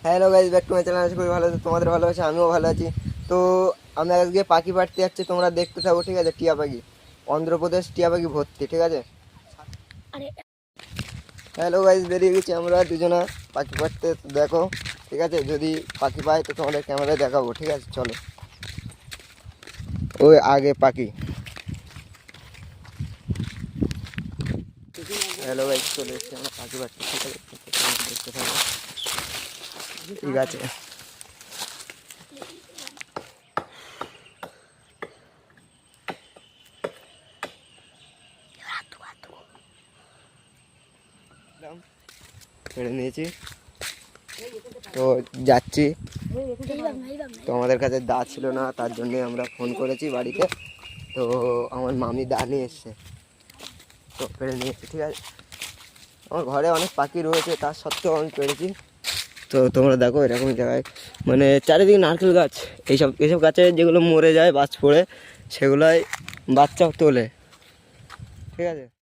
Hello guys, back to my channel. আশা করি ভালো আছো, তোমাদের ভালো আছে, আমিও ভালো আছি। তো আমরা আজকে পাখি পাড়তে যাচ্ছি, তোমরা দেখতে থাকো, ঠিক আছে? টিয়া পাখি, অন্ধ্রপ্রদেশ টিয়া পাখি ভর্তি, ঠিক আছে? হ্যালো গাইজ, বেরিয়ে গেছি আমরা দুজনা পাখি পাড়তে, দেখো, ঠিক আছে? যদি পাখি পাই তো তোমাদের ক্যামেরায় দেখাবো, ঠিক আছে? চলো, ওই আগে পাখি। হ্যালো গাইজ, চলে এসেছি আমরা পাখি পাড়তে, ঠিক আছে? দেখতে থাকো, ঠিক আছে? ছেড়ে নিয়েছি তো যাচ্ছি। তো আমাদের কাছে দা ছিল না, তার জন্যে আমরা ফোন করেছি বাড়িতে। তো আমার মামি দা নিয়ে এসছে, তো পেড়ে নিয়েছি, ঠিক আছে? আমার ঘরে অনেক পাখি রয়েছে, তার সত্ত্বেও আমি পেড়েছি। তো তোমরা দেখো, এরকম জায়গায় মানে চারিদিকে নারকেল গাছ, এইসব গাছে যেগুলো মরে যায় বাজ পড়ে, সেগুলাই বাচ্চাও তোলে, ঠিক আছে?